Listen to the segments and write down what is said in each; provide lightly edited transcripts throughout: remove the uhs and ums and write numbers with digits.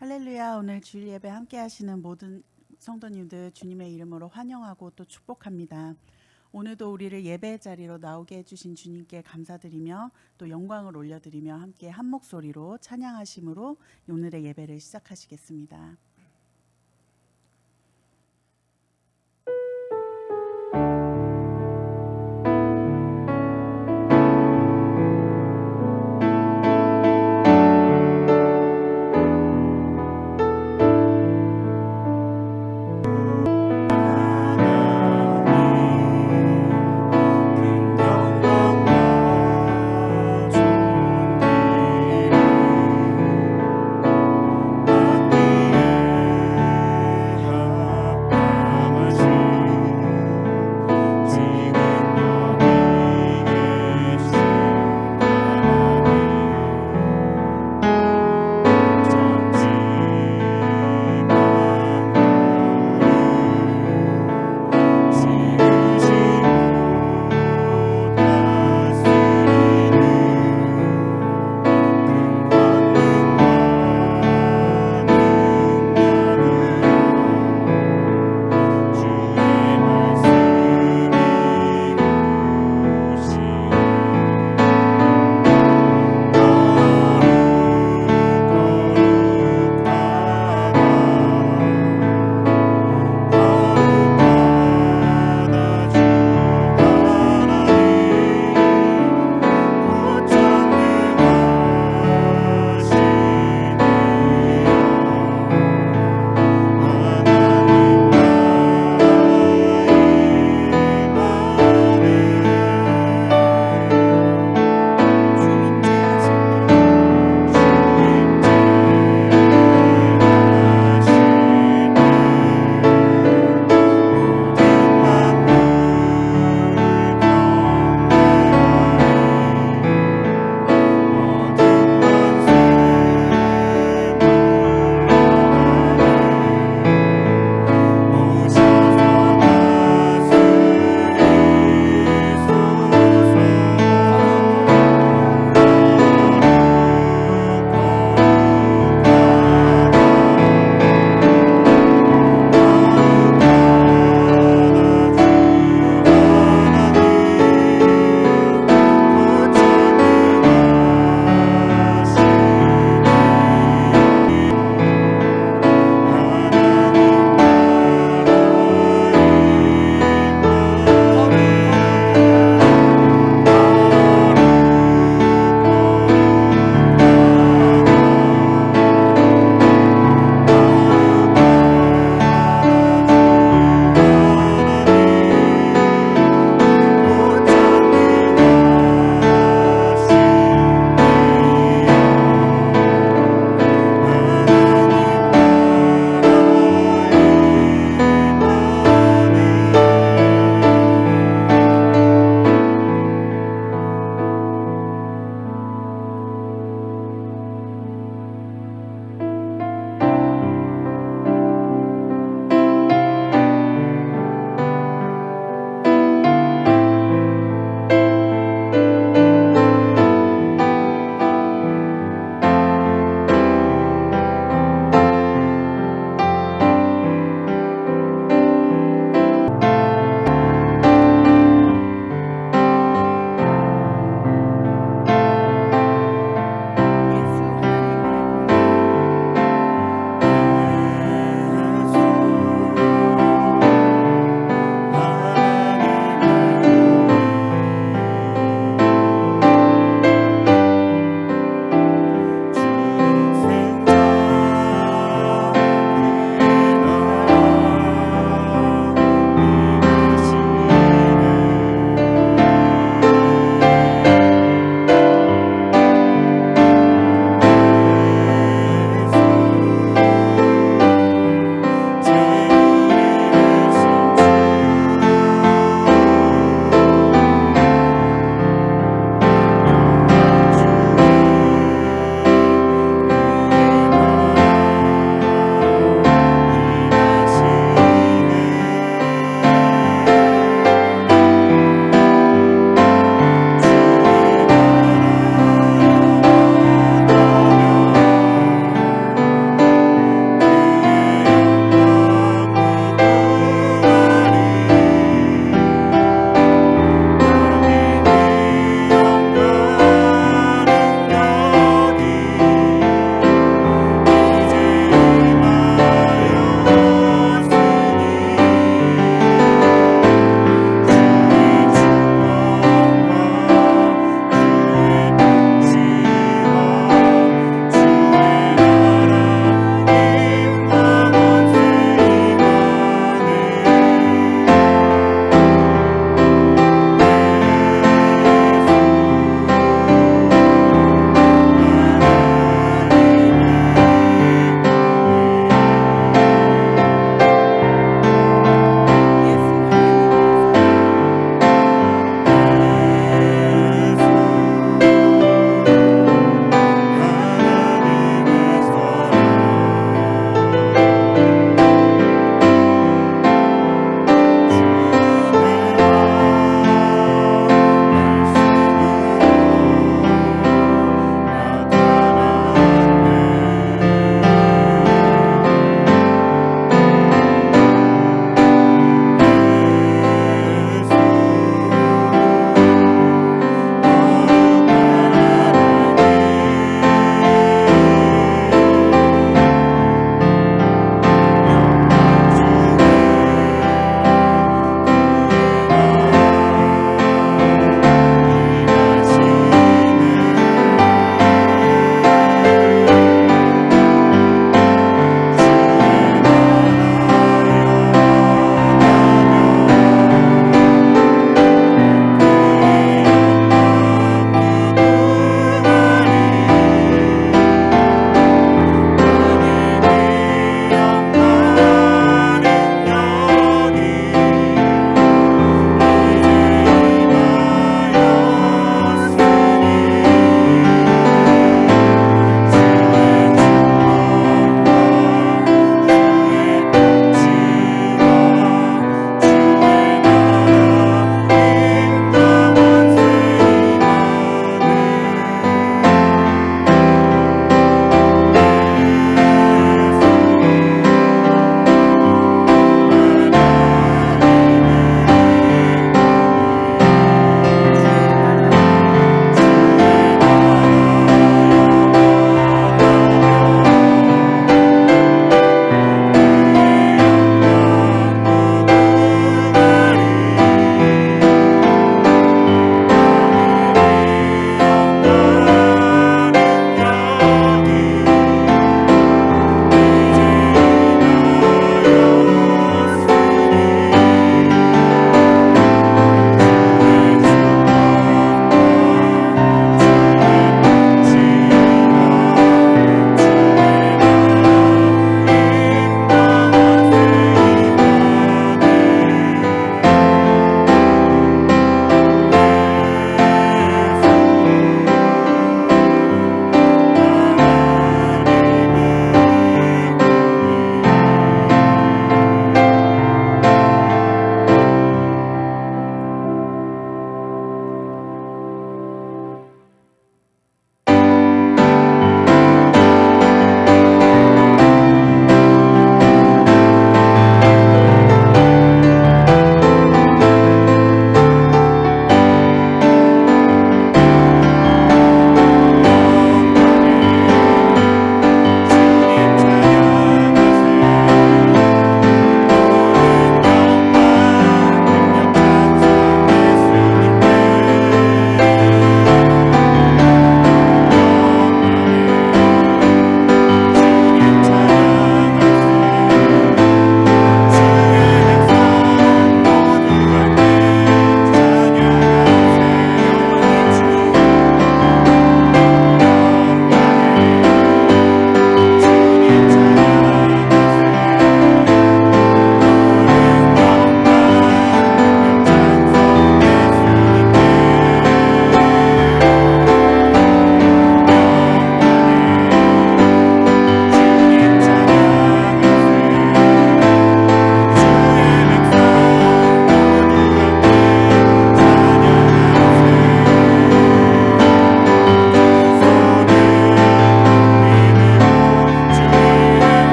할렐루야. 오늘 주일 예배 함께 하시는 모든 성도님들 주님의 이름으로 환영하고 또 축복합니다. 오늘도 우리를 예배의 자리로 나오게 해주신 주님께 감사드리며 또 영광을 올려드리며 함께 한 목소리로 찬양하심으로 오늘의 예배를 시작하시겠습니다.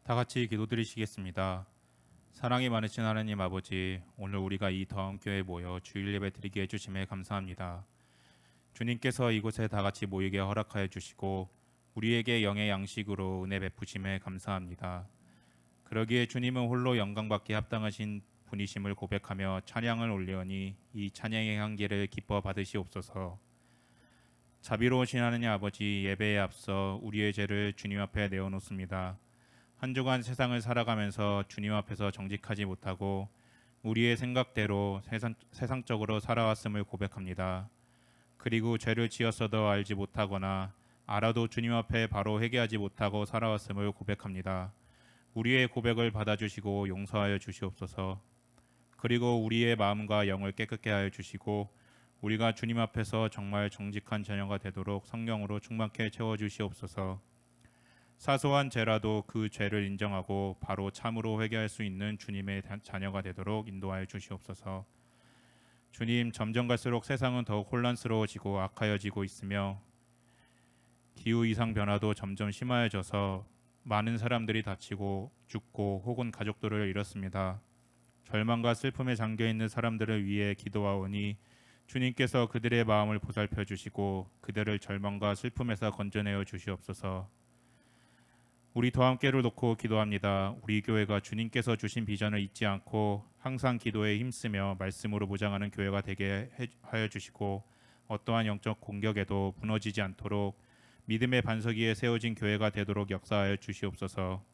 다 같이 기도드리시겠습니다. 사랑이 많으신 하나님 아버지, 오늘 우리가 이 더함교회에 모여 주일 예배 드리게 해주심에 감사합니다. 주님께서 이곳에 다 같이 모이게 허락하여 주시고 우리에게 영의 양식으로 은혜 베푸심에 감사합니다. 그러기에 주님은 홀로 영광받기에 합당하신 분이심을 고백하며 찬양을 올리오니 이 찬양의 향기를 기뻐 받으시옵소서. 자비로우신 하나님 아버지, 예배에 앞서 우리의 죄를 주님 앞에 내어놓습니다. 한 주간 세상을 살아가면서 주님 앞에서 정직하지 못하고 우리의 생각대로 세상적으로 살아왔음을 고백합니다. 그리고 죄를 지었어도 알지 못하거나 알아도 주님 앞에 바로 회개하지 못하고 살아왔음을 고백합니다. 우리의 고백을 받아주시고 용서하여 주시옵소서. 그리고 우리의 마음과 영을 깨끗게 하여 주시고 우리가 주님 앞에서 정말 정직한 자녀가 되도록 성령으로 충만케 채워주시옵소서. 사소한 죄라도 그 죄를 인정하고 바로 참으로 회개할 수 있는 주님의 자녀가 되도록 인도하여 주시옵소서. 주님, 점점 갈수록 세상은 더욱 혼란스러워지고 악하여지고 있으며 기후 이상 변화도 점점 심하여져서 많은 사람들이 다치고 죽고 혹은 가족들을 잃었습니다. 절망과 슬픔에 잠겨 있는 사람들을 위해 기도하오니 주님께서 그들의 마음을 보살펴 주시고 그들을 절망과 슬픔에서 건져내어 주시옵소서. 우리 더함교회를 놓고 기도합니다. 우리 교회가 주님께서 주신 비전을 잊지 않고 항상 기도에 힘쓰며 말씀으로 무장하는 교회가 되게 하여 주시고 어떠한 영적 공격에도 무너지지 않도록 믿음의 반석 위에 세워진 교회가 되도록 역사하여 주시옵소서.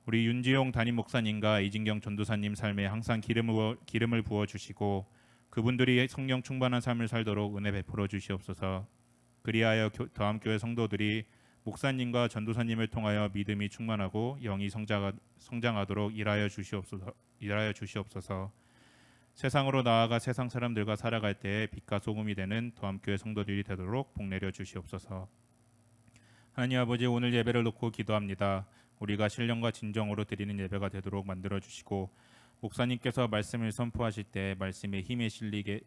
우리 윤지용 담임 목사님과 이진경 전도사님 삶에 항상 기름을 부어 주시고 그분들이 성령 충만한 삶을 살도록 은혜 베풀어 주시옵소서. 그리하여 더함교회 성도들이 목사님과 전도사님을 통하여 믿음이 충만하고 영이 성장하도록 일하여 주시옵소서. 세상으로 나아가 세상 사람들과 살아갈 때에 빛과 소금이 되는 더함교회 성도들이 되도록 복내려 주시옵소서. 하나님 아버지, 오늘 예배를 놓고 기도합니다. 우리가 신령과 진정으로 드리는 예배가 되도록 만들어 주시고 목사님께서 말씀을 선포하실 때 말씀에 힘이 실리게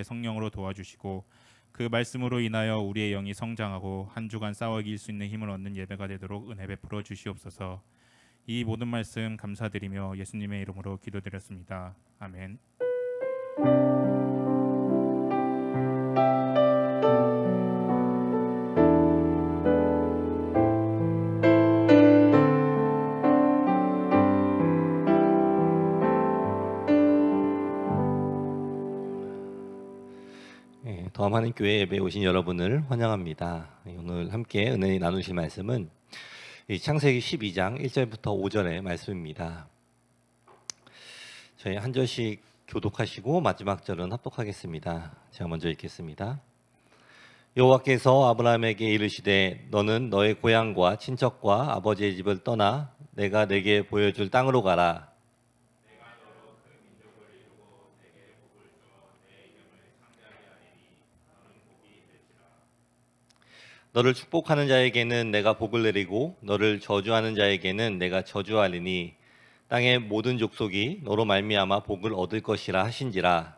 성령으로 도와주시고 그 말씀으로 인하여 우리의 영이 성장하고 한 주간 싸워 이길 수 있는 힘을 얻는 예배가 되도록 은혜 베풀어 주시옵소서. 이 모든 말씀 감사드리며 예수님의 이름으로 기도드렸습니다. 아멘. 더함하는 교회 예배에 오신 여러분을 환영합니다. 오늘 함께 은혜 나누실 말씀은 창세기 12장 1절부터 5절의 말씀입니다. 저희 한 절씩 교독하시고 마지막 절은 합독하겠습니다. 제가 먼저 읽겠습니다. 여호와께서 아브라함에게 이르시되 너는 너의 고향과 친척과 아버지의 집을 떠나 내가 내게 보여줄 땅으로 가라. 너를 축복하는 자에게는 내가 복을 내리고 너를 저주하는 자에게는 내가 저주하리니 땅의 모든 족속이 너로 말미암아 복을 얻을 것이라 하신지라.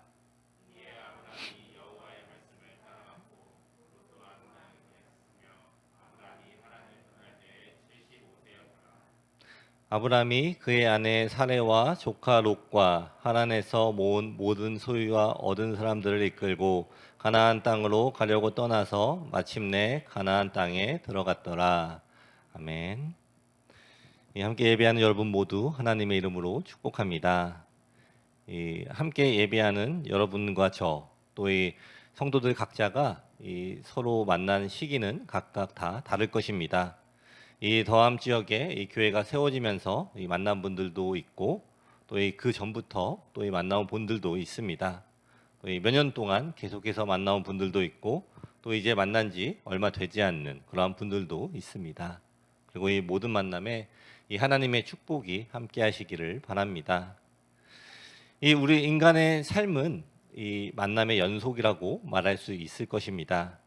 아브라함이 그의 아내 사레와 조카 롯과 하란에서 모은 모든 소유와 얻은 사람들을 이끌고 가나안 땅으로 가려고 떠나서 마침내 가나안 땅에 들어갔더라. 아멘. 함께 예배하는 여러분 모두 하나님의 이름으로 축복합니다. 함께 예배하는 여러분과 저 또 이 성도들 각자가 서로 만난 시기는 각각 다 다를 것입니다. 이 더함 지역에 이 교회가 세워지면서 이 만난 분들도 있고 또 그 전부터 또 이 만나온 분들도 있습니다. 또 몇 년 동안 계속해서 만나온 분들도 있고 또 이제 만난 지 얼마 되지 않는 그러한 분들도 있습니다. 그리고 이 모든 만남에 이 하나님의 축복이 함께 하시기를 바랍니다. 이 우리 인간의 삶은 이 만남의 연속이라고 말할 수 있을 것입니다.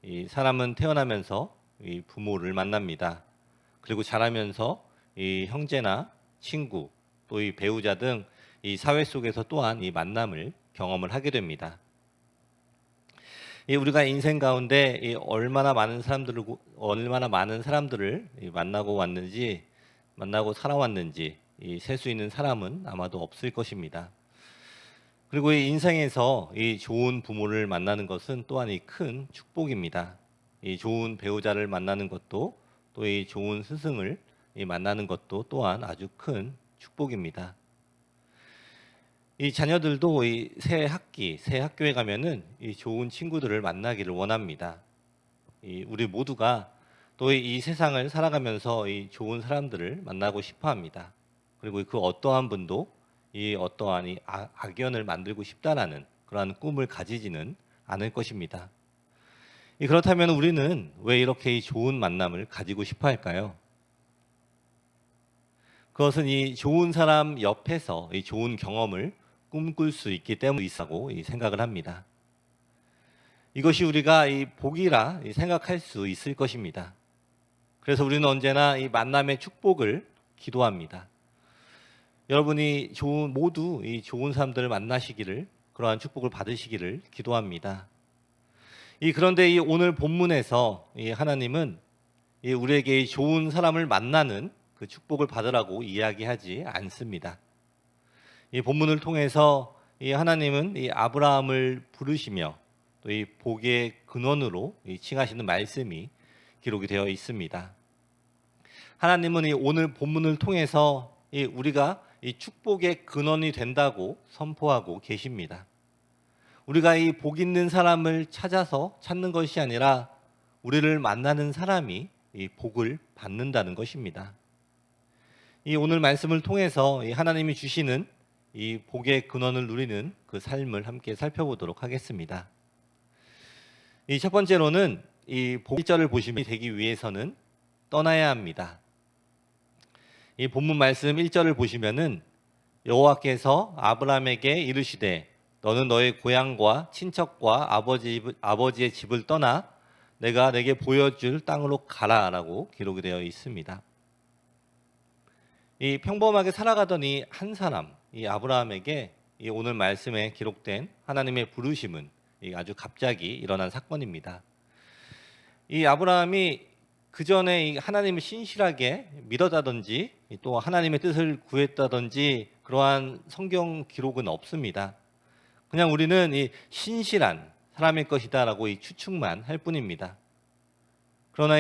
이 사람은 태어나면서 이 부모를 만납니다. 그리고 자라면서 이 형제나 친구 또 이 배우자 등 이 사회 속에서 또한 이 만남을 경험을 하게 됩니다. 우리가 인생 가운데 얼마나 많은 사람들을 만나고 왔는지, 만나고 살아왔는지 셀 수 있는 사람은 아마도 없을 것입니다. 그리고 이 인생에서 이 좋은 부모를 만나는 것은 또한 이 큰 축복입니다. 이 좋은 배우자를 만나는 것도, 또 이 좋은 스승을 만나는 것도 또한 아주 큰 축복입니다. 이 자녀들도 이 새 학기, 새 학교에 가면은 이 좋은 친구들을 만나기를 원합니다. 우리 모두가 또 이 세상을 살아가면서 이 좋은 사람들을 만나고 싶어 합니다. 그리고 그 어떠한 분도 이 어떠한 이 악연을 만들고 싶다라는 그러한 꿈을 가지지는 않을 것입니다. 그렇다면 우리는 왜 이렇게 이 좋은 만남을 가지고 싶어 할까요? 그것은 이 좋은 사람 옆에서 이 좋은 경험을 꿈꿀 수 있기 때문이라고 생각을 합니다. 이것이 우리가 이 복이라 생각할 수 있을 것입니다. 그래서 우리는 언제나 이 만남의 축복을 기도합니다. 여러분이 모두 이 좋은 사람들을 만나시기를, 그러한 축복을 받으시기를 기도합니다. 그런데 이 오늘 본문에서 하나님은 우리에게 이 좋은 사람을 만나는 그 축복을 받으라고 이야기하지 않습니다. 이 본문을 통해서 하나님은 아브라함을 부르시며 또 이 복의 근원으로 칭하시는 말씀이 기록이 되어 있습니다. 하나님은 오늘 본문을 통해서 우리가 이 축복의 근원이 된다고 선포하고 계십니다. 우리가 이 복 있는 사람을 찾아서 찾는 것이 아니라 우리를 만나는 사람이 이 복을 받는다는 것입니다. 오늘 말씀을 통해서 하나님이 주시는 이 복의 근원을 누리는 그 삶을 함께 살펴보도록 하겠습니다. 첫 번째로는 이 복 1절을 보시면 되기 위해서는 떠나야 합니다. 이 본문 말씀 1절을 보시면은 여호와께서 아브라함에게 이르시되 너는 너의 고향과 친척과 아버지의 집을 떠나 내가 내게 보여줄 땅으로 가라라고 기록이 되어 있습니다. 평범하게 살아가던 한 사람, 아브라함에게 오늘 말씀에 기록된 하나님의 부르심은 아주 갑자기 일어난 사건입니다. 아브라함이 그 전에 하나님을 신실하게 믿었다든지 또 하나님의 뜻을 구했다든지 그러한 성경 기록은 없습니다. 그냥 우리는 신실한 사람일 것이다라고 추측만 할 뿐입니다. 그러나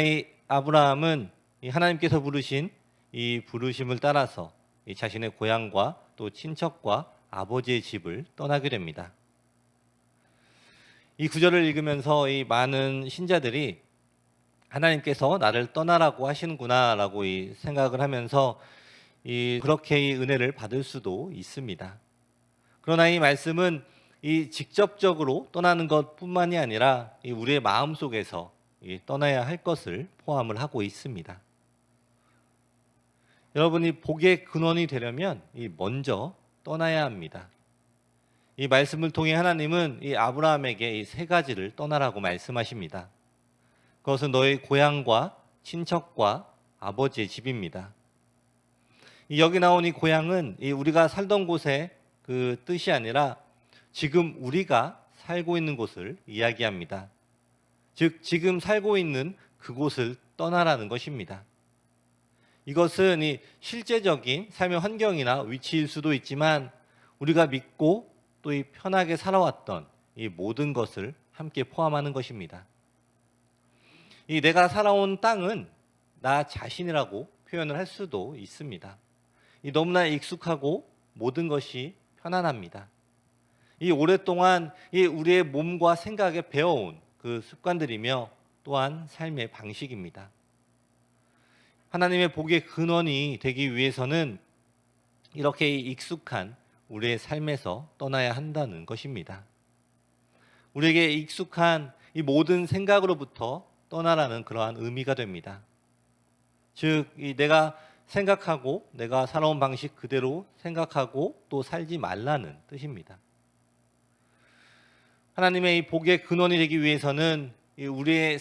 아브라함은 하나님께서 부르신 이 부르심을 따라서 자신의 고향과 또 친척과 아버지의 집을 떠나게 됩니다. 이 구절을 읽으면서 많은 신자들이 하나님께서 나를 떠나라고 하시는구나라고 생각을 하면서 그렇게 은혜를 받을 수도 있습니다. 그러나 이 말씀은 직접적으로 떠나는 것뿐만이 아니라 우리의 마음 속에서 떠나야 할 것을 포함을 하고 있습니다. 여러분이 복의 근원이 되려면 먼저 떠나야 합니다. 이 말씀을 통해 하나님은 아브라함에게 세 가지를 떠나라고 말씀하십니다. 그것은 너의 고향과 친척과 아버지의 집입니다. 여기 나온 고향은 우리가 살던 곳의 그 뜻이 아니라 지금 우리가 살고 있는 곳을 이야기합니다. 즉 지금 살고 있는 그곳을 떠나라는 것입니다. 이것은 실제적인 삶의 환경이나 위치일 수도 있지만 우리가 믿고 또 편하게 살아왔던 모든 것을 함께 포함하는 것입니다. 내가 살아온 땅은 나 자신이라고 표현을 할 수도 있습니다. 너무나 익숙하고 모든 것이 편안합니다. 오랫동안 우리의 몸과 생각에 배워온 그 습관들이며 또한 삶의 방식입니다. 하나님의 복의 근원이 되기 위해서는 이렇게 익숙한 우리의 삶에서 떠나야 한다는 것입니다. 우리에게 익숙한 이 모든 생각으로부터 떠나라는 그러한 의미가 됩니다. 즉, 내가 생각하고 내가 살아온 방식 그대로 생각하고 또 살지 말라는 뜻입니다. 하나님의 이 복의 근원이 되기 위해서는 우리의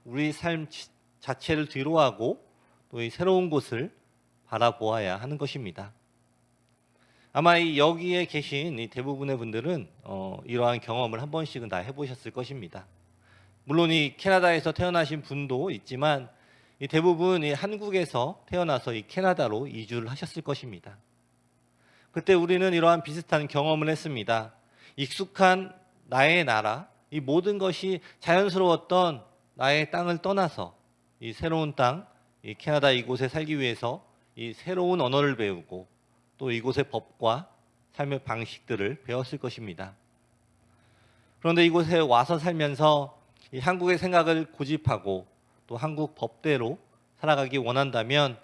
우리 삶 자체를 뒤로하고 또 이 새로운 곳을 바라보아야 하는 것입니다. 아마 여기에 계신 대부분의 분들은 이러한 경험을 한 번씩은 다 해보셨을 것입니다. 물론 이 캐나다에서 태어나신 분도 있지만 이 대부분 이 한국에서 태어나서 이 캐나다로 이주를 하셨을 것입니다. 그때 우리는 이러한 비슷한 경험을 했습니다. 익숙한 나의 나라, 이 모든 것이 자연스러웠던 나의 땅을 떠나서 이 새로운 땅, 이 캐나다 이곳에 살기 위해서 이 새로운 언어를 배우고 또 이곳의 법과 삶의 방식들을 배웠을 것입니다. 그런데 이곳에 와서 살면서 이 한국의 생각을 고집하고 또 한국 법대로 살아가기 원한다면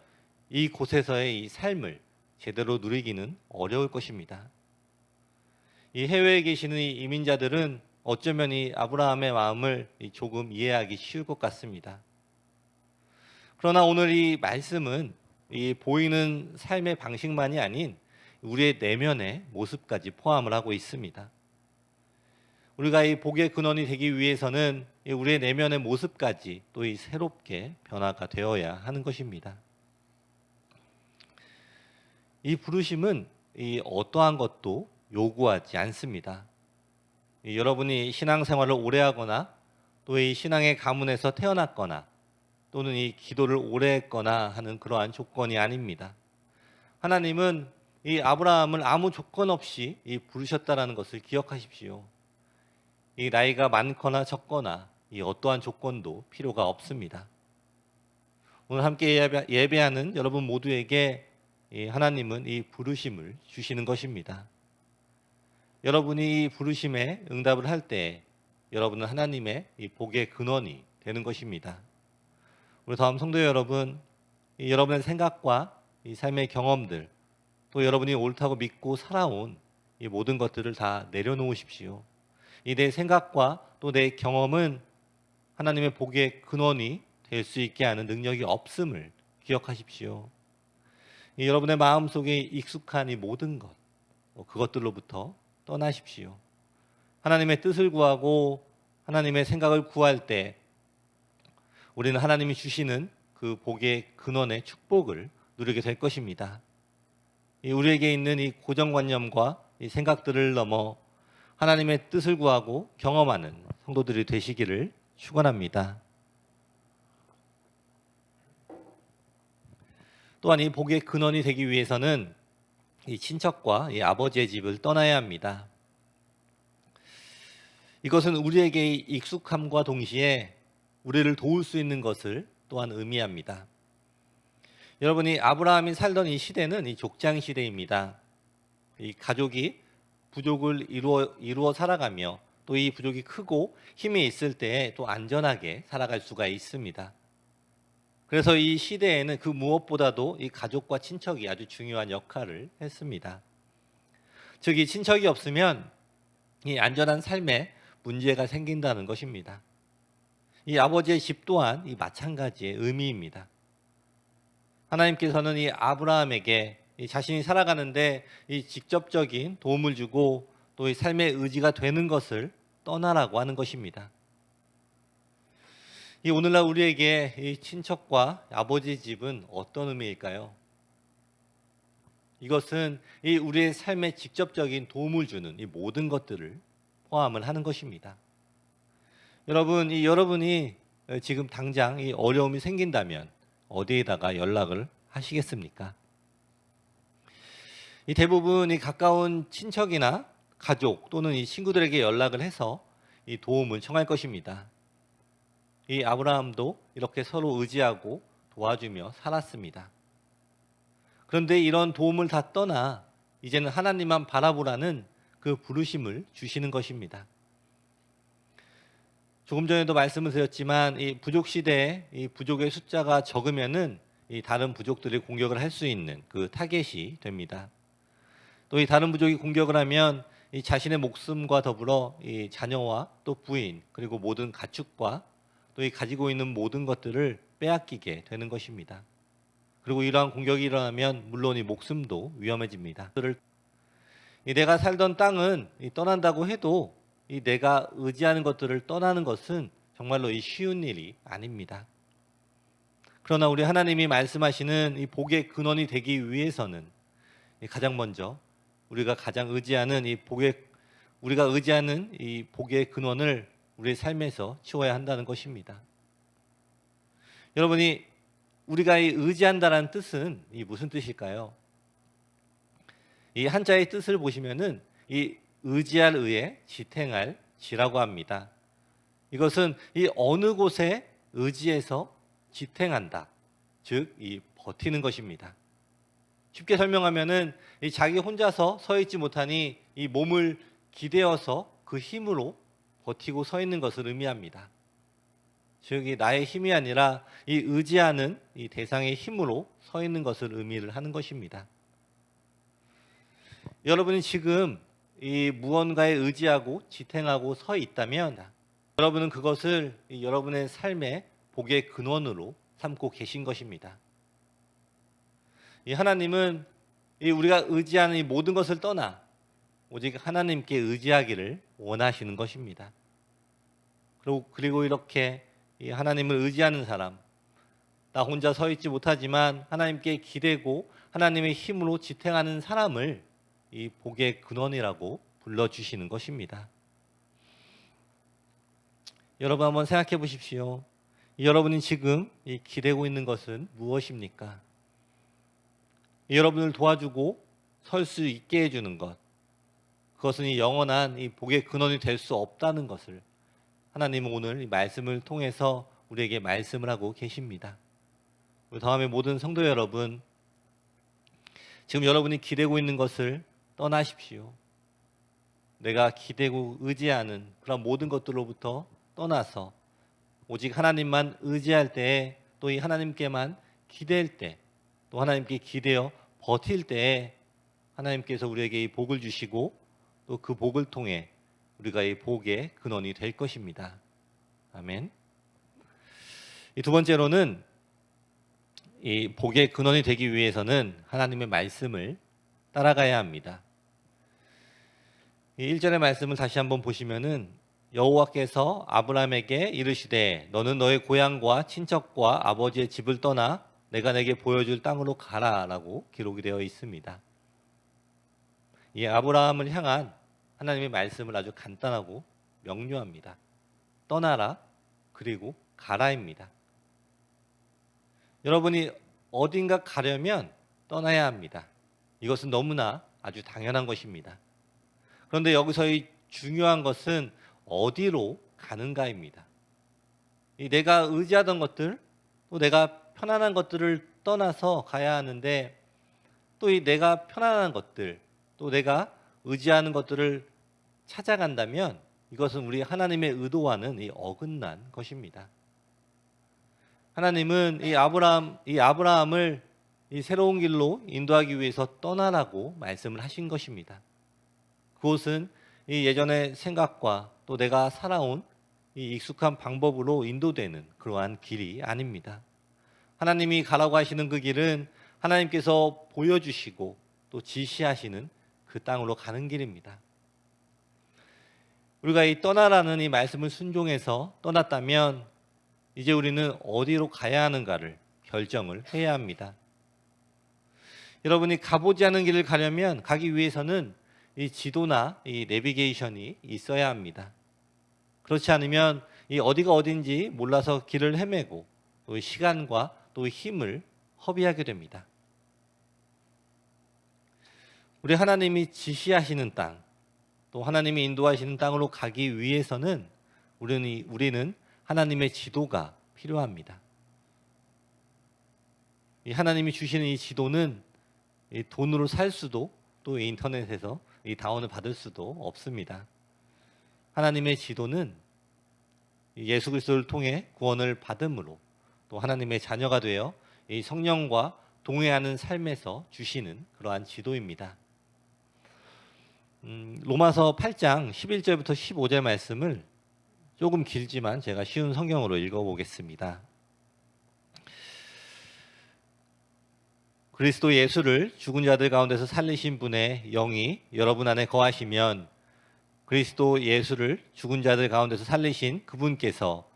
이곳에서의 이 삶을 제대로 누리기는 어려울 것입니다. 이 해외에 계시는 이 이민자들은 어쩌면 이 아브라함의 마음을 조금 이해하기 쉬울 것 같습니다. 그러나 오늘 이 말씀은 이 보이는 삶의 방식만이 아닌 우리의 내면의 모습까지 포함을 하고 있습니다. 우리가 이 복의 근원이 되기 위해서는 우리의 내면의 모습까지 또 이 새롭게 변화가 되어야 하는 것입니다. 이 부르심은 이 어떠한 것도 요구하지 않습니다. 여러분이 신앙생활을 오래 하거나 또 이 신앙의 가문에서 태어났거나 또는 이 기도를 오래 했거나 하는 그러한 조건이 아닙니다. 하나님은 이 아브라함을 아무 조건 없이 이 부르셨다라는 것을 기억하십시오. 이 나이가 많거나 적거나 이 어떠한 조건도 필요가 없습니다. 오늘 함께 예배하는 여러분 모두에게 이 하나님은 이 부르심을 주시는 것입니다. 여러분이 이 부르심에 응답을 할 때 여러분은 하나님의 이 복의 근원이 되는 것입니다. 우리 다음 성도 여러분, 이 여러분의 생각과 이 삶의 경험들, 또 여러분이 옳다고 믿고 살아온 이 모든 것들을 다 내려놓으십시오. 이 내 생각과 또 내 경험은 하나님의 복의 근원이 될 수 있게 하는 능력이 없음을 기억하십시오. 이 여러분의 마음속에 익숙한 이 모든 것, 그것들로부터 떠나십시오. 하나님의 뜻을 구하고 하나님의 생각을 구할 때 우리는 하나님이 주시는 그 복의 근원의 축복을 누리게 될 것입니다. 우리에게 있는 이 고정관념과 이 생각들을 넘어 하나님의 뜻을 구하고 경험하는 성도들이 되시기를 축원합니다. 또한 이 복의 근원이 되기 위해서는 이 친척과 이 아버지의 집을 떠나야 합니다. 이것은 우리에게 익숙함과 동시에 우리를 도울 수 있는 것을 또한 의미합니다. 여러분이 아브라함이 살던 이 시대는 이 족장 시대입니다. 이 가족이 부족을 이루어 살아가며 또 이 부족이 크고 힘이 있을 때 또 안전하게 살아갈 수가 있습니다. 그래서 이 시대에는 그 무엇보다도 이 가족과 친척이 아주 중요한 역할을 했습니다. 즉, 이 친척이 없으면 이 안전한 삶에 문제가 생긴다는 것입니다. 이 아버지의 집 또한 이 마찬가지의 의미입니다. 하나님께서는 이 아브라함에게 이 자신이 살아가는데 이 직접적인 도움을 주고 또 이 삶의 의지가 되는 것을 떠나라고 하는 것입니다. 이 오늘날 우리에게 이 친척과 아버지 집은 어떤 의미일까요? 이것은 이 우리의 삶에 직접적인 도움을 주는 이 모든 것들을 포함을 하는 것입니다. 여러분이 지금 당장 이 어려움이 생긴다면 어디에다가 연락을 하시겠습니까? 이 대부분 이 가까운 친척이나 가족 또는 이 친구들에게 연락을 해서 이 도움을 청할 것입니다. 이 아브라함도 이렇게 서로 의지하고 도와주며 살았습니다. 그런데 이런 도움을 다 떠나 이제는 하나님만 바라보라는 그 부르심을 주시는 것입니다. 조금 전에도 말씀을 드렸지만 이 부족 시대에 이 부족의 숫자가 적으면은 이 다른 부족들이 공격을 할 수 있는 그 타겟이 됩니다. 또 이 다른 부족이 공격을 하면 이 자신의 목숨과 더불어 이 자녀와 또 부인 그리고 모든 가축과 또 이 가지고 있는 모든 것들을 빼앗기게 되는 것입니다. 그리고 이러한 공격이 일어나면 물론 이 목숨도 위험해집니다. 이 내가 살던 땅은 이 떠난다고 해도 이 내가 의지하는 것들을 떠나는 것은 정말로 이 쉬운 일이 아닙니다. 그러나 우리 하나님이 말씀하시는 이 복의 근원이 되기 위해서는 가장 먼저 우리가 의지하는 이 복의 근원을 우리의 삶에서 치워야 한다는 것입니다. 여러분이 우리가 이 의지한다라는 뜻은 이 무슨 뜻일까요? 이 한자의 뜻을 보시면은 이 의지할 의에 지탱할 지라고 합니다. 이것은 이 어느 곳에 의지해서 지탱한다. 즉, 이 버티는 것입니다. 쉽게 설명하면은 이 자기 혼자서 서 있지 못하니 이 몸을 기대어서 그 힘으로 버티고 서 있는 것을 의미합니다. 즉, 이 나의 힘이 아니라 이 의지하는 이 대상의 힘으로 서 있는 것을 의미를 하는 것입니다. 여러분이 지금 이 무언가에 의지하고 지탱하고 서 있다면 여러분은 그것을 여러분의 삶의 복의 근원으로 삼고 계신 것입니다. 이 하나님은 이 우리가 의지하는 이 모든 것을 떠나 오직 하나님께 의지하기를 원하시는 것입니다. 그리고 이렇게 이 하나님을 의지하는 사람, 나 혼자 서 있지 못하지만 하나님께 기대고 하나님의 힘으로 지탱하는 사람을 이 복의 근원이라고 불러주시는 것입니다. 여러분 한번 생각해 보십시오. 여러분이 지금 이 기대고 있는 것은 무엇입니까? 여러분을 도와주고 설 수 있게 해주는 것, 그것은 이 영원한 이 복의 근원이 될 수 없다는 것을 하나님은 오늘 이 말씀을 통해서 우리에게 말씀을 하고 계십니다. 우리 다음에 모든 성도 여러분, 지금 여러분이 기대고 있는 것을 떠나십시오. 내가 기대고 의지하는 그런 모든 것들로부터 떠나서 오직 하나님만 의지할 때에, 또 이 하나님께만 기댈 때, 또 하나님께 기대어 버틸 때에 하나님께서 우리에게 이 복을 주시고 또 그 복을 통해 우리가 이 복의 근원이 될 것입니다. 아멘. 이 두 번째로는 이 복의 근원이 되기 위해서는 하나님의 말씀을 따라가야 합니다. 이 1절의 말씀을 다시 한번 보시면은 여호와께서 아브라함에게 이르시되 너는 너의 고향과 친척과 아버지의 집을 떠나 내가 내게 보여줄 땅으로 가라라고 기록이 되어 있습니다. 이 아브라함을 향한 하나님의 말씀을 아주 간단하고 명료합니다. 떠나라 그리고 가라입니다. 여러분이 어딘가 가려면 떠나야 합니다. 이것은 너무나 아주 당연한 것입니다. 그런데 여기서 이 중요한 것은 어디로 가는가입니다. 내가 의지하던 것들, 또 내가 편안한 것들을 떠나서 가야 하는데, 또 이 내가 편안한 것들, 또 내가 의지하는 것들을 찾아간다면 이것은 우리 하나님의 의도와는 이 어긋난 것입니다. 하나님은 이 아브라함을 이 새로운 길로 인도하기 위해서 떠나라고 말씀을 하신 것입니다. 그것은 이 예전의 생각과 또 내가 살아온 이 익숙한 방법으로 인도되는 그러한 길이 아닙니다. 하나님이 가라고 하시는 그 길은 하나님께서 보여주시고 또 지시하시는 그 땅으로 가는 길입니다. 우리가 이 떠나라는 이 말씀을 순종해서 떠났다면 이제 우리는 어디로 가야 하는가를 결정을 해야 합니다. 여러분이 가보지 않은 길을 가기 위해서는 이 지도나 이 내비게이션이 있어야 합니다. 그렇지 않으면 이 어디가 어딘지 몰라서 길을 헤매고 또 시간과 또 힘을 허비하게 됩니다. 우리 하나님이 지시하시는 땅, 또 하나님이 인도하시는 땅으로 가기 위해서는 우리는 하나님의 지도가 필요합니다. 이 하나님이 주시는 이 지도는 이 돈으로 살 수도 또 인터넷에서 이 다운을 받을 수도 없습니다. 하나님의 지도는 예수 그리스도를 통해 구원을 받음으로 또 하나님의 자녀가 되어 이 성령과 동행하는 삶에서 주시는 그러한 지도입니다. 로마서 8장 11절부터 15절 말씀을 조금 길지만 제가 쉬운 성경으로 읽어보겠습니다. 그리스도 예수를 죽은 자들 가운데서 살리신 분의 영이 여러분 안에 거하시면 그리스도 예수를 죽은 자들 가운데서 살리신 그분께서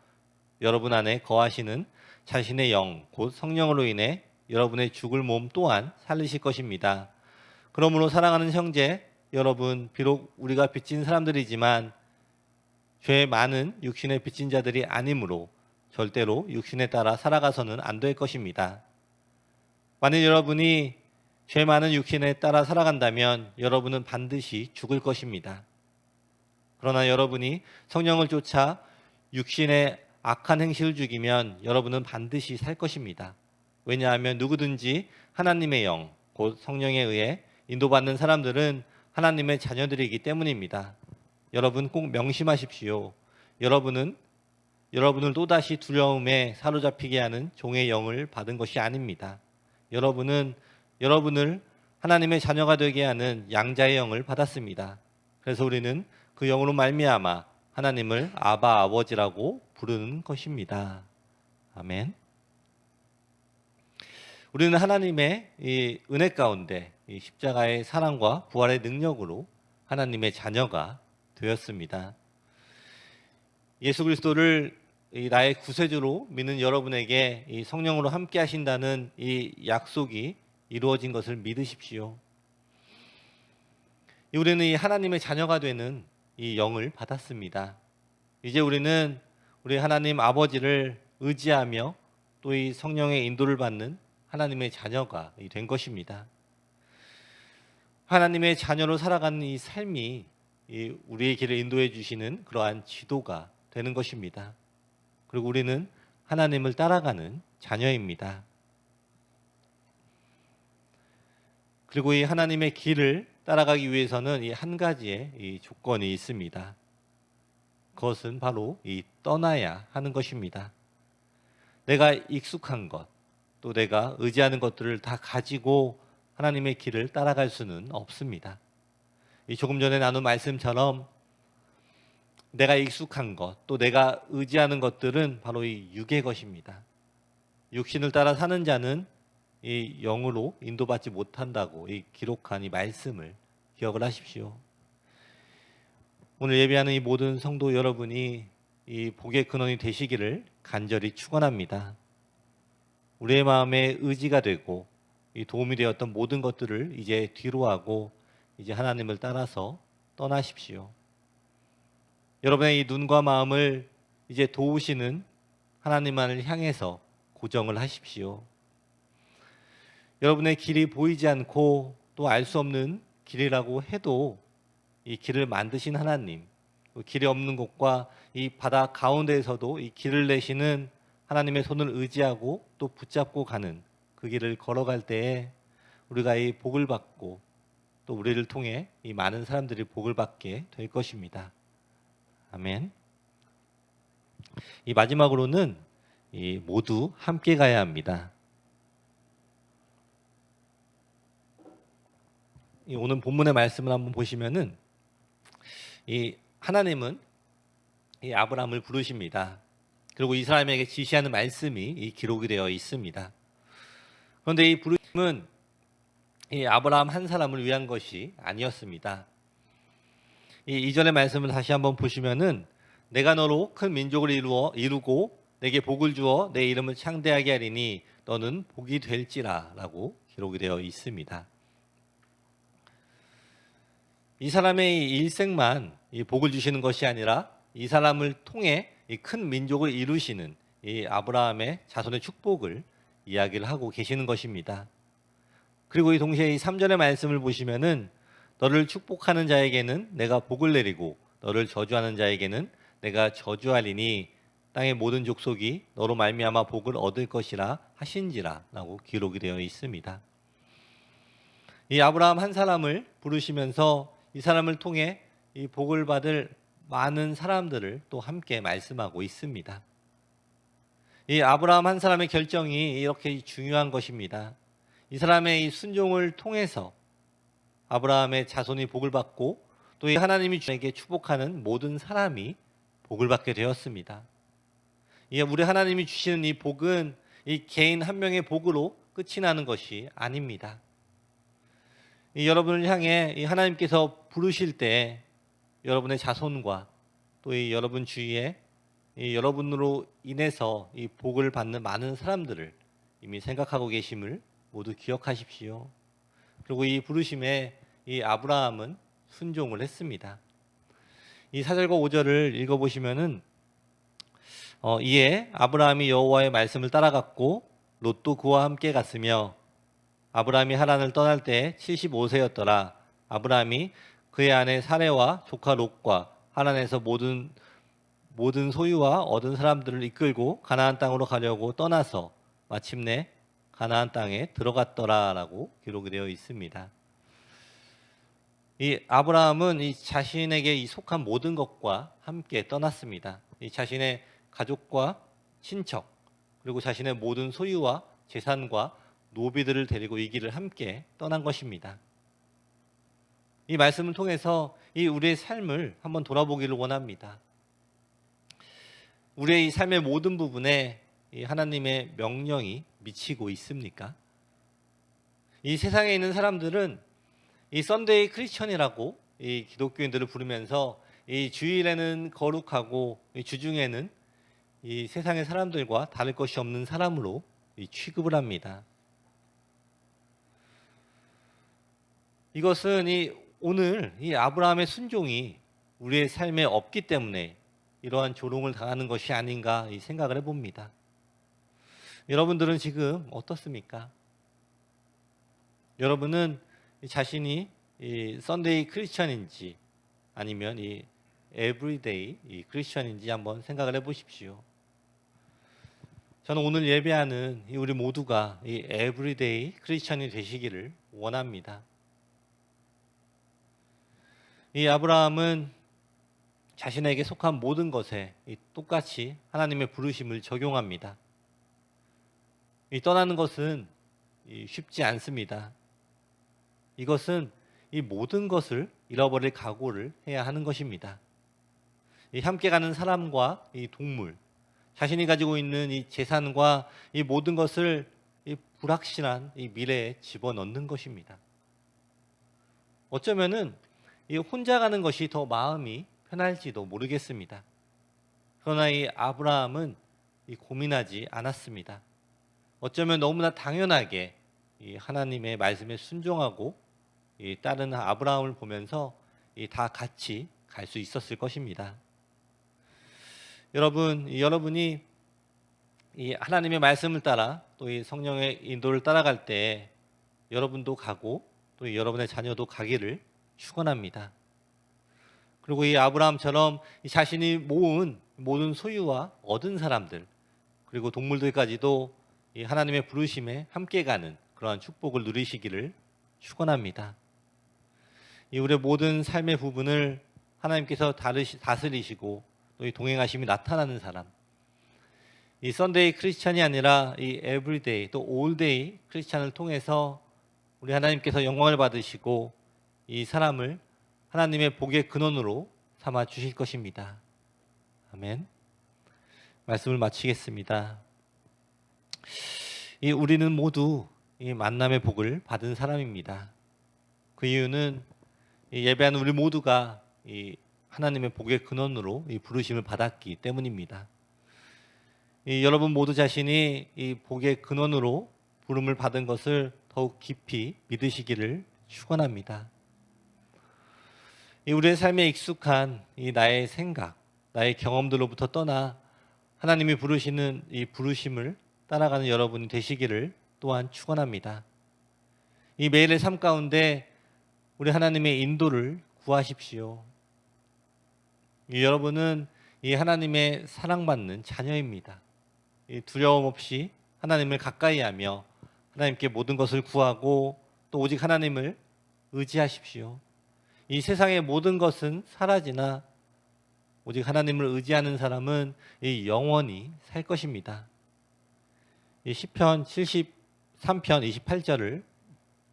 여러분 안에 거하시는 자신의 영, 곧 성령으로 인해 여러분의 죽을 몸 또한 살리실 것입니다. 그러므로 사랑하는 형제 여러분, 비록 우리가 빚진 사람들이지만 죄 많은 육신에 빚진 자들이 아니므로 절대로 육신에 따라 살아가서는 안 될 것입니다. 만일 여러분이 죄 많은 육신에 따라 살아간다면 여러분은 반드시 죽을 것입니다. 그러나 여러분이 성령을 쫓아 육신의 악한 행실을 죽이면 여러분은 반드시 살 것입니다. 왜냐하면 누구든지 하나님의 영, 곧 성령에 의해 인도받는 사람들은 하나님의 자녀들이기 때문입니다. 여러분 꼭 명심하십시오. 여러분을 또다시 두려움에 사로잡히게 하는 종의 영을 받은 것이 아닙니다. 여러분을 하나님의 자녀가 되게 하는 양자의 영을 받았습니다. 그래서 우리는 그 영으로 말미암아 하나님을 아바 아버지라고 부르는 것입니다. 아멘. 우리는 하나님의 이 은혜 가운데 이 십자가의 사랑과 부활의 능력으로 하나님의 자녀가 되었습니다. 예수 그리스도를 나의 구세주로 믿는 여러분에게 이 성령으로 함께 하신다는 이 약속이 이루어진 것을 믿으십시오. 우리는 이 하나님의 자녀가 되는 이 영을 받았습니다. 이제 우리는 우리 하나님 아버지를 의지하며 또 이 성령의 인도를 받는 하나님의 자녀가 된 것입니다. 하나님의 자녀로 살아가는 이 삶이 우리의 길을 인도해 주시는 그러한 지도가 되는 것입니다. 그리고 우리는 하나님을 따라가는 자녀입니다. 그리고 이 하나님의 길을 따라가기 위해서는 이 한 가지의 이 조건이 있습니다. 그것은 바로 이 떠나야 하는 것입니다. 내가 익숙한 것, 또 내가 의지하는 것들을 다 가지고 하나님의 길을 따라갈 수는 없습니다. 조금 전에 나눈 말씀처럼 내가 익숙한 것, 또 내가 의지하는 것들은 바로 이 육의 것입니다. 육신을 따라 사는 자는 이 영으로 인도받지 못한다고 이 기록한 이 말씀을 기억을 하십시오. 오늘 예배하는 이 모든 성도 여러분이 이 복의 근원이 되시기를 간절히 축원합니다. 우리의 마음에 의지가 되고 이 도움이 되었던 모든 것들을 이제 뒤로하고 이제 하나님을 따라서 떠나십시오. 여러분의 이 눈과 마음을 이제 도우시는 하나님만을 향해서 고정을 하십시오. 여러분의 길이 보이지 않고 또 알 수 없는 길이라고 해도 이 길을 만드신 하나님, 길이 없는 곳과 이 바다 가운데에서도 이 길을 내시는 하나님의 손을 의지하고 또 붙잡고 가는 그 길을 걸어갈 때에 우리가 이 복을 받고 또 우리를 통해 이 많은 사람들이 복을 받게 될 것입니다. 아멘. 이 마지막으로는 이 모두 함께 가야 합니다. 이 오늘 본문의 말씀을 한번 보시면은 이 하나님은 이 아브라함을 부르십니다. 그리고 이 사람에게 지시하는 말씀이 이 기록이 되어 있습니다. 그런데 이 부르심은 이 아브라함 한 사람을 위한 것이 아니었습니다. 이 이전의 말씀을 다시 한번 보시면은 내가 너로 큰 민족을 이루고 내게 복을 주어 내 이름을 창대하게 하리니 너는 복이 될지라라고 기록이 되어 있습니다. 이 사람의 일생만 이 복을 주시는 것이 아니라 이 사람을 통해 이 큰 민족을 이루시는 이 아브라함의 자손의 축복을 이야기를 하고 계시는 것입니다. 그리고 이 동시에 이 3절의 말씀을 보시면은 너를 축복하는 자에게는 내가 복을 내리고 너를 저주하는 자에게는 내가 저주하리니 땅의 모든 족속이 너로 말미암아 복을 얻을 것이라 하신지라라고 기록이 되어 있습니다. 이 아브라함 한 사람을 부르시면서 이 사람을 통해 이 복을 받을 많은 사람들을 또 함께 말씀하고 있습니다. 이 아브라함 한 사람의 결정이 이렇게 중요한 것입니다. 이 사람의 이 순종을 통해서 아브라함의 자손이 복을 받고 또 이 하나님이 주에게 축복하는 모든 사람이 복을 받게 되었습니다. 우리 하나님이 주시는 이 복은 이 개인 한 명의 복으로 끝이 나는 것이 아닙니다. 여러분을 향해 이 하나님께서 부르실 때 여러분의 자손과 또 이 여러분 주위에 이 여러분으로 인해서 이 복을 받는 많은 사람들을 이미 생각하고 계심을 모두 기억하십시오. 그리고 이 부르심에 이 아브라함은 순종을 했습니다. 이 4절과 5절을 읽어보시면은 이에 아브라함이 여호와의 말씀을 따라갔고 롯도 그와 함께 갔으며 아브라함이 하란을 떠날 때 75세였더라. 아브라함이 그의 아내 사레와 조카 롯과 하란에서 모든 소유와 얻은 사람들을 이끌고 가나안 땅으로 가려고 떠나서 마침내 가나안 땅에 들어갔더라라고 기록이 되어 있습니다. 이 아브라함은 이 자신에게 이 속한 모든 것과 함께 떠났습니다. 이 자신의 가족과 친척 그리고 자신의 모든 소유와 재산과 노비들을 데리고 이 길을 함께 떠난 것입니다. 이 말씀을 통해서 이 우리의 삶을 한번 돌아보기를 원합니다. 우리의 이 삶의 모든 부분에 이 하나님의 명령이 미치고 있습니까? 이 세상에 있는 사람들은 이 썬데이 크리스천이라고 이 기독교인들을 부르면서 이 주일에는 거룩하고 이 주중에는 이 세상의 사람들과 다를 것이 없는 사람으로 이 취급을 합니다. 이것은 오늘 이 아브라함의 순종이 우리의 삶에 없기 때문에 이러한 조롱을 당하는 것이 아닌가 이 생각을 해봅니다. 여러분들은 지금 어떻습니까? 여러분은 자신이 이 썬데이 크리스천인지 아니면 이 에브리데이 이 크리스천인지 한번 생각을 해보십시오. 저는 오늘 예배하는 우리 모두가 이 에브리데이 크리스천이 되시기를 원합니다. 이 아브라함은 자신에게 속한 모든 것에 똑같이 하나님의 부르심을 적용합니다. 이 떠나는 것은 쉽지 않습니다. 이것은 이 모든 것을 잃어버릴 각오를 해야 하는 것입니다. 이 함께 가는 사람과 이 동물, 자신이 가지고 있는 이 재산과 이 모든 것을 이 불확실한 이 미래에 집어넣는 것입니다. 어쩌면은 이 혼자 가는 것이 더 마음이 편할지도 모르겠습니다. 그러나 이 아브라함은 이 고민하지 않았습니다. 어쩌면 너무나 당연하게 이 하나님의 말씀에 순종하고 이 다른 아브라함을 보면서 다 같이 갈 수 있었을 것입니다. 여러분이 이 하나님의 말씀을 따라 또 이 성령의 인도를 따라갈 때 여러분도 가고 또 여러분의 자녀도 가기를 축원합니다. 그리고 이 아브라함처럼 자신이 모은 모든 소유와 얻은 사람들 그리고 동물들까지도 이 하나님의 부르심에 함께 가는 그러한 축복을 누리시기를 축원합니다. 이 우리의 모든 삶의 부분을 하나님께서 다스리시고 또 이 동행하심이 나타나는 사람, 이 썬데이 크리스찬이 아니라 이 에브리데이 또 올데이 크리스찬을 통해서 우리 하나님께서 영광을 받으시고 이 사람을 하나님의 복의 근원으로 삼아 주실 것입니다. 아멘. 말씀을 마치겠습니다. 우리는 모두 이 만남의 복을 받은 사람입니다. 그 이유는 예배하는 우리 모두가 이 하나님의 복의 근원으로 이 부르심을 받았기 때문입니다. 여러분 모두 자신이 이 복의 근원으로 부름을 받은 것을 더욱 깊이 믿으시기를 축원합니다. 우리의 삶에 익숙한 나의 생각, 나의 경험들로부터 떠나 하나님이 부르시는 이 부르심을 따라가는 여러분이 되시기를 또한 축원합니다. 매일의 삶 가운데 우리 하나님의 인도를 구하십시오. 여러분은 이 하나님의 사랑받는 자녀입니다. 두려움 없이 하나님을 가까이하며 하나님께 모든 것을 구하고 또 오직 하나님을 의지하십시오. 이 세상의 모든 것은 사라지나 오직 하나님을 의지하는 사람은 영원히 살 것입니다. 시편 73편 28절을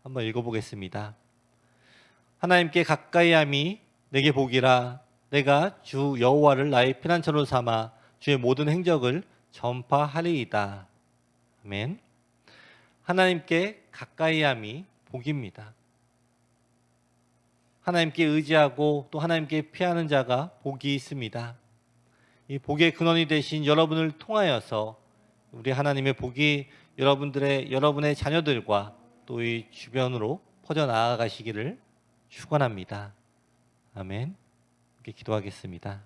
한번 읽어보겠습니다. 하나님께 가까이함이 내게 복이라. 내가 주 여호와를 나의 피난처로 삼아 주의 모든 행적을 전파하리이다. 아멘. 하나님께 가까이함이 복입니다. 하나님께 의지하고 또 하나님께 피하는 자가 복이 있습니다. 이 복의 근원이 되신 여러분을 통하여서 우리 하나님의 복이 여러분의 자녀들과 또 이 주변으로 퍼져 나아가시기를 축원합니다. 아멘. 함께 기도하겠습니다.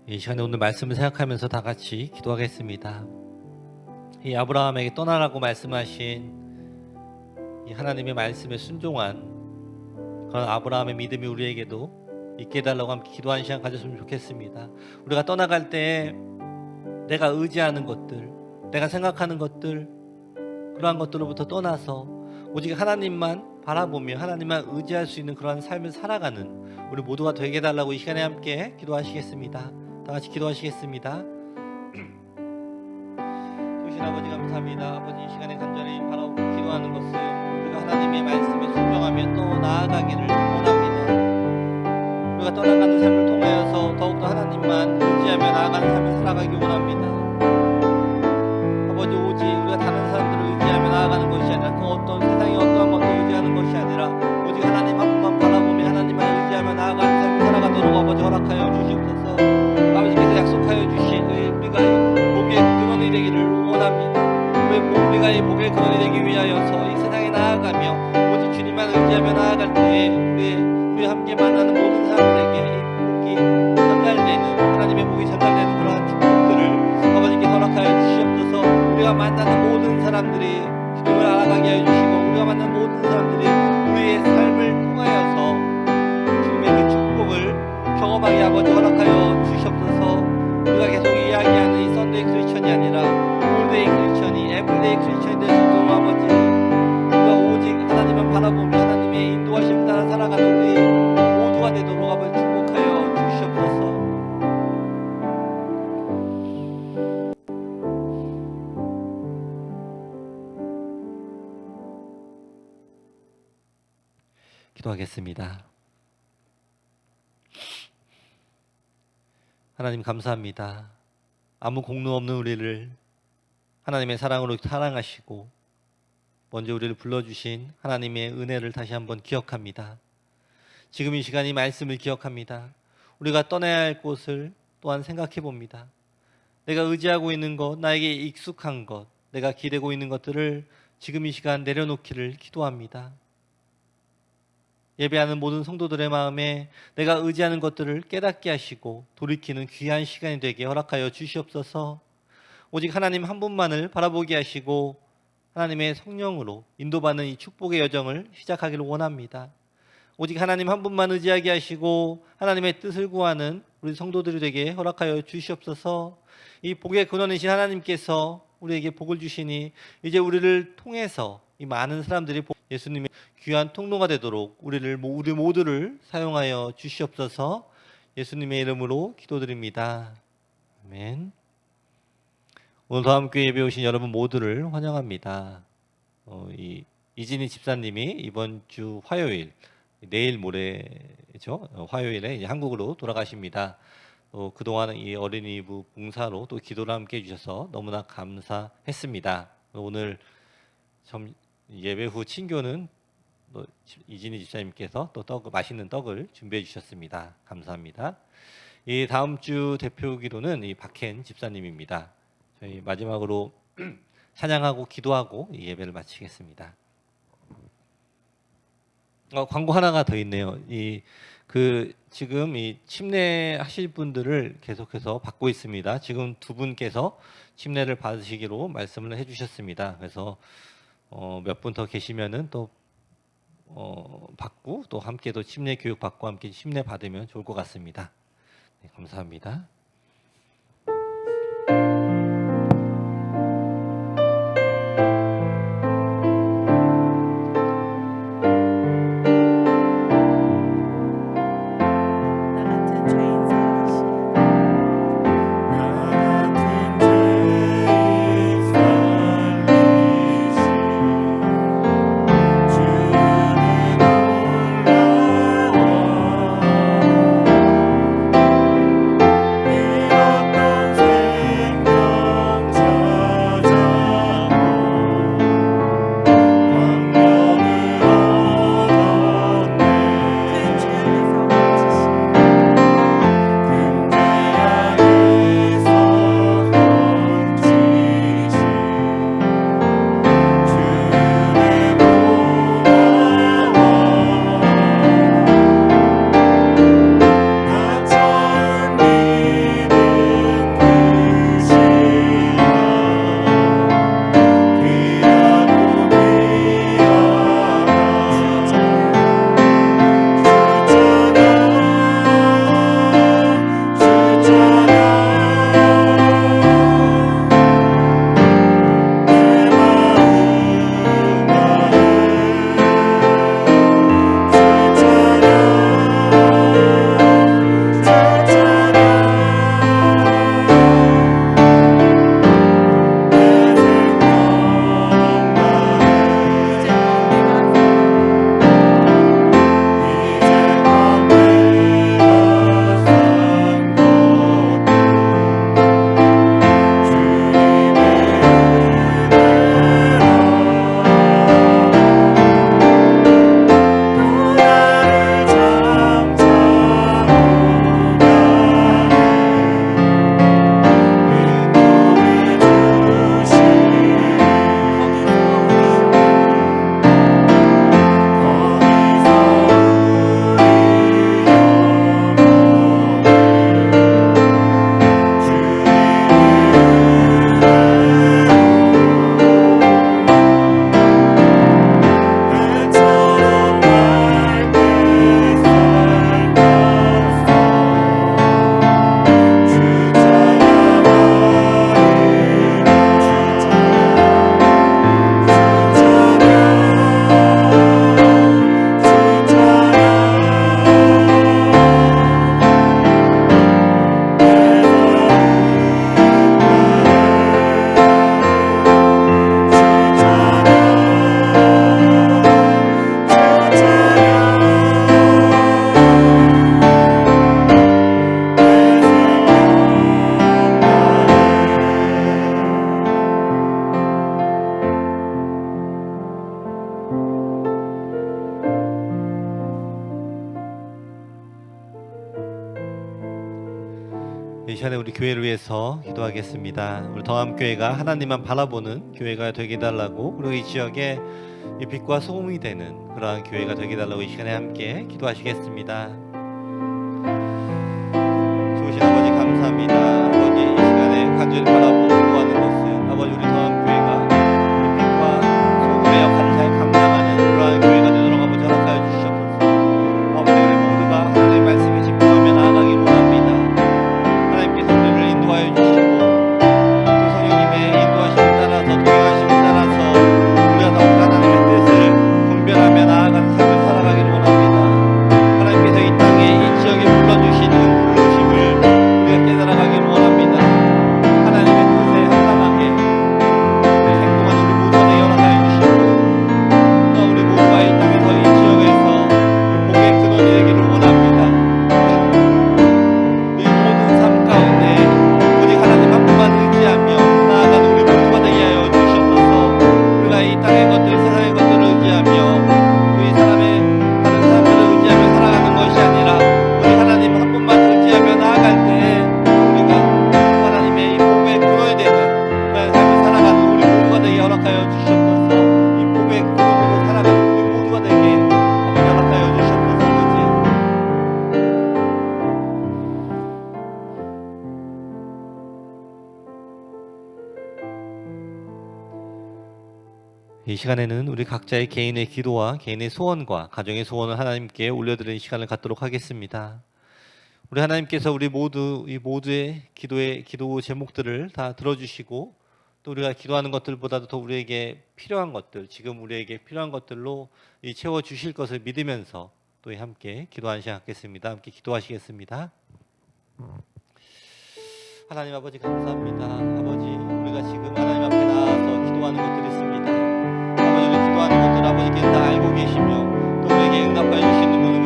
이 시간에 오늘 말씀을 생각하면서 다 같이 기도하겠습니다. 이 아브라함에게 떠나라고 말씀하신 이 하나님의 말씀에 순종한 그런 아브라함의 믿음이 우리에게도 있게 해달라고 함께 기도하는 시간 가졌으면 좋겠습니다. 우리가 떠나갈 때 내가 의지하는 것들, 내가 생각하는 것들, 그러한 것들로부터 떠나서 오직 하나님만 바라보며 하나님만 의지할 수 있는 그러한 삶을 살아가는 우리 모두가 되게 해달라고 이 시간에 함께 기도하시겠습니다. 다 같이 기도하시겠습니다. 주신 아버지 감사합니다. 아버지 이 시간에 간절히 바라보고 기도하는 것은 우리가 하나님의 말씀에 순종하며 또 나아가기를 원합니다. 우리가 떠나가는 삶을 통하여서 더욱더 하나님만 의지하며 나아가는 삶을 살아가기 원합니다. 아버지 오직 우리가 다른 사람들을 의지하며 나아가는 것이 아니라 그 어떤 세상의 어떠한 것도 의지하는 것이 아니라 오직 하나님 한 분만 바라보며 하나님만 의지하며 나아가는 삶을 살아가도록 아버지 허락하여 주시옵소서. 아버지께서 약속하여 주신 우리가 복의 근원이 되기를 원합니다. 우리가 이 복의 근원이 되기 위하여서 이 세상에 나아가며 오직 주님만 의지하며 나아갈 때에 우리 함께 만나는 모든 사람들에게 이 복이 전달되는 하나님의 복이 전달되는 그러한 축복들을 아버지께서 허락하여 주시옵소서. 우리가 만나는 모든 사람들이 주님을 알아가게 하여 주시고 우리가 만나는 모든 사람들이 우리의 삶을 통하여서 주님의 그 축복을 경험하게 아버지 허락하여 주시옵소서. 우리가 계속 이야기하는 이 썬데이 크리스천이 아니라 올데이 크리스천이 에브리데이 크리스천이 될 수 있도록 아버지 우리가 오직 하나님만 바라보며 하나님의 인도하심 따라 살아가는 우리 모두가 되도록 아버지 축복하여 주시옵소서. 기도하겠습니다. 하나님 감사합니다. 아무 공로 없는 우리를 하나님의 사랑으로 사랑하시고 먼저 우리를 불러주신 하나님의 은혜를 다시 한번 기억합니다. 지금 이 시간 이 말씀을 기억합니다. 우리가 떠나야 할 곳을 또한 생각해 봅니다. 내가 의지하고 있는 것, 나에게 익숙한 것, 내가 기대고 있는 것들을 지금 이 시간 내려놓기를 기도합니다. 예배하는 모든 성도들의 마음에 내가 의지하는 것들을 깨닫게 하시고 돌이키는 귀한 시간이 되게 허락하여 주시옵소서. 오직 하나님 한 분만을 바라보게 하시고 하나님의 성령으로 인도받는 이 축복의 여정을 시작하기를 원합니다. 오직 하나님 한 분만 의지하게 하시고 하나님의 뜻을 구하는 우리 성도들이 되게 허락하여 주시옵소서. 이 복의 근원이신 하나님께서 우리에게 복을 주시니 이제 우리를 통해서 이 많은 사람들이 예수님의 귀한 통로가 되도록 우리 모두를 사용하여 주시옵소서. 예수님의 이름으로 기도드립니다. 아멘. 오늘 더함교회 예배 오신 여러분 모두를 환영합니다. 이진희 집사님이 이번 주 화요일, 내일 모레죠. 화요일에 이제 한국으로 돌아가십니다. 그동안 이 어린이부 봉사로 또 기도를 함께 해주셔서 너무나 감사했습니다. 오늘 예배 후 친교는 또 이진희 집사님께서 또 맛있는 떡을 준비해 주셨습니다. 감사합니다. 이 다음 주 대표 기도는 이 박현 집사님입니다. 저희 마지막으로 찬양하고 기도하고 이 예배를 마치겠습니다. 광고 하나가 더 있네요. 지금 이 침례 하실 분들을 계속해서 받고 있습니다. 지금 두 분께서 침례를 받으시기로 말씀을 해주셨습니다. 그래서 몇 분 더 계시면은 또 받고 또 함께 또 침례 교육 받고 함께 침례 받으면 좋을 것 같습니다. 네, 감사합니다. 나 우리 교회를 위해서 기도하겠습니다. 우리 더함교회가 하나님만 바라보는 교회가 되게 해달라고, 그리고 이 지역에 이 빛과 소금이 되는 그러한 교회가 되게 해달라고 이 시간에 함께 기도하시겠습니다. 좋으신 아버지 감사합니다. 아버지 이 시간에 간절히 바라보고 기도하는 것은 아버지 우리 더함교회가 이 빛과 소금의 역할을 잘 감당하는 그러한 교회가 되도록 아버지 허락하여 주시옵소서. 아버지 우리 모두가 하나님의 말씀에 집중하며 나아가기를 원합니다. 하나님께서 우리를 인도하여 주시고 또 성령님의 인도하심을 따라서 동행하심을 따라서 우리가 더욱 하나님의 뜻을 분별하며 나아가는 삶을 살아가기를 원합니다. 하나님께서 이 땅에 이 지역에 불러주시는 부르심을 우리가 깨달아가기를 원합니다. 하나님의 뜻에 합당하게 행동하는 우리 모두가 되게 허락하여 주시고 또 우리 모두가 이 땅에서 이 지역에서 복의 근원이 되기를 원합니다. 이 모든 삶 가운데 오직 하나님 한 분만 의지하며 나아가는 우리 모두가 되게 하여 주시옵소서. 우리가 이 땅의 것들, 세상의 것들을 의지하며 우리 사람의 다른 사람들을 의지하며 살아가는 것이 아니라 우리 하나님 한 분만 의지하며 나아갈 때에 우리가 하나님의 이 복의 근원이 되는 그런 삶을 살아가는 우리 모두가 되게 허락하여 주시옵소서. 이 복의 근원으로 살아가는 우리 모두가 되게 허락하여 주시옵소서. 아버지. 이 시간에는 우리 각자의 개인의 기도와 개인의 소원과 가정의 소원을 하나님께 올려드리는 시간을 갖도록 하겠습니다. 우리 하나님께서 우리 모두의 기도 제목들을 다 들어주시고 또 우리가 기도하는 것들보다도 더 우리에게 필요한 것들, 지금 우리에게 필요한 것들로 채워 주실 것을 믿으면서 또 함께 기도하는 시간 갖겠습니다. 함께 기도하시겠습니다. 하나님 아버지 감사합니다. 아버지 우리가 지금 하나님 앞에 나와서 기도하는 것들이 있습니다. 아버지 우리 기도하는 것들 아버지께서 다 알고 계시며 또 우리에게 응답하여 주시는 분을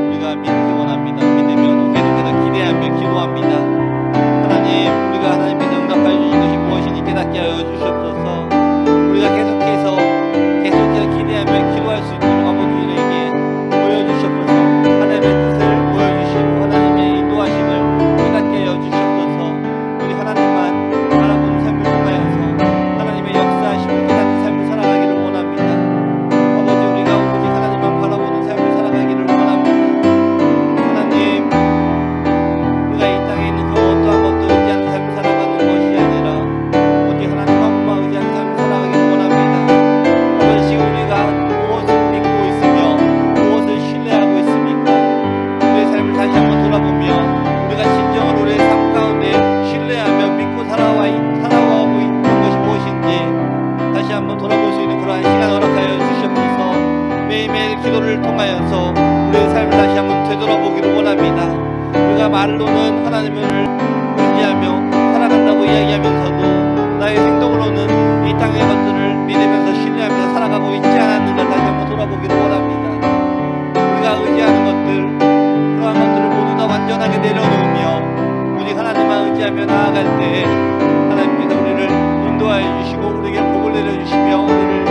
우리가 믿기 원합니다. 믿으며 또 계속해서 기대하며 기도합니다. 하나님 우리가 하나님께서 응답하여 주신 것이 무엇인지 깨닫게 하여 주시옵소서. 우리가 계속해서 기대하며 기도할 수 있도록 아버지 우리에게 보여주시옵소서. 하나님의 뜻을 보여주시고 하나님의 인도하심을 깨닫게 하여 주시옵소서. 우리 하나님만 바라보는 삶을 통하여서 하나님의 역사하심을 깨닫는 삶을 살아가기를 원합니다. 아버지 우리가 오직 하나님만 바라보는 삶을 살아가기를 원합니다. 하나님 우리가 이 땅에 있는 그 어떠한 것도 의지하는 삶을 살아가는 것이 아니라 오직 하나님 한 분만 의지하는 삶을 살아가기를 원합니다. 아버지 지금 우리가 무엇을 믿고 있으며 무엇을 신뢰하고 있습니까? 우리의 삶을 다시 한번 돌아보며 우리가 진정으로 우리의 삶 가운데 신뢰하며 믿고 살아가고 있는 것이 무엇인지 다시 한번 돌아볼 수 있는 그러한 시간 허락하여 주시옵소서. 매일매일 기도를 통하여서 우리의 삶을 다시 한번 되돌아보기를 원합니다. 우리가 말로는 하나님을 의지하며 살아간다고 이야기하면서도 나의 행동으로는 이 땅의 것들을 믿으면서 신뢰하면서 살아가고 있지 않았는가 다시 한번 돌아보기를 원합니다. 우리가 의지하는 것들 그러한 것들을 모두 다 완전하게 내려놓으며 오직 하나님만 의지하며 나아갈 때 하나님께서 우리를 인도하여 주시고 우리에게 복을 내려주시며 우리를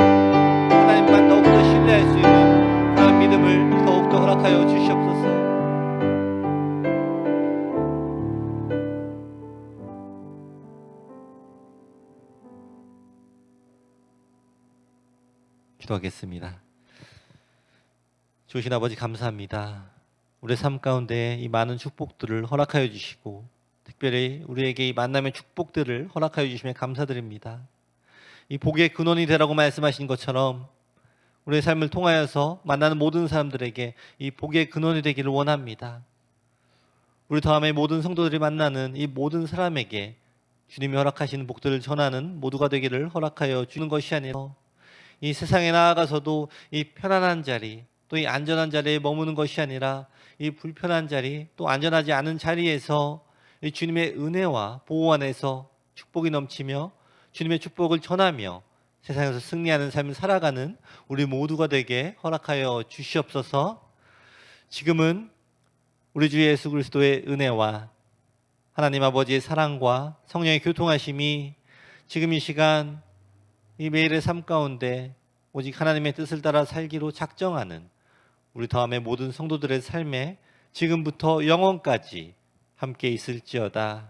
하나님만 더욱더 신뢰할 수 있는 그런 믿음을 더욱더 허락하여 주시옵소서. 기도하겠습니다. 좋으신 아버지 감사합니다. 우리 삶 가운데 이 많은 축복들을 허락하여 주시고 특별히 우리에게 이 만남의 축복들을 허락하여 주시며 감사드립니다. 이 복의 근원이 되라고 말씀하신 것처럼 우리의 삶을 통하여서 만나는 모든 사람들에게 이 복의 근원이 되기를 원합니다. 우리 다음에 모든 성도들이 만나는 이 모든 사람에게 주님이 허락하시는 복들을 전하는 모두가 되기를 허락하여 주는 것이 아니라 이 세상에 나아가서도 이 편안한 자리 또 이 안전한 자리에 머무는 것이 아니라 이 불편한 자리 또 안전하지 않은 자리에서 이 주님의 은혜와 보호 안에서 축복이 넘치며 주님의 축복을 전하며 세상에서 승리하는 삶을 살아가는 우리 모두가 되게 허락하여 주시옵소서. 지금은 우리 주 예수 그리스도의 은혜와 하나님 아버지의 사랑과 성령의 교통하심이 지금 이 시간 이 매일의 삶 가운데 오직 하나님의 뜻을 따라 살기로 작정하는 우리 다음의 모든 성도들의 삶에 지금부터 영원까지 함께 있을지어다.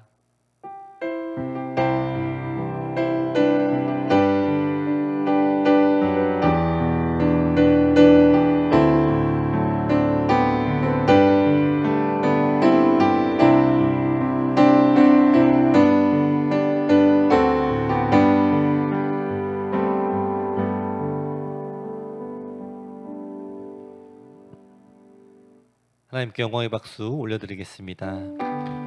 하나님께 영광의 박수 올려드리겠습니다.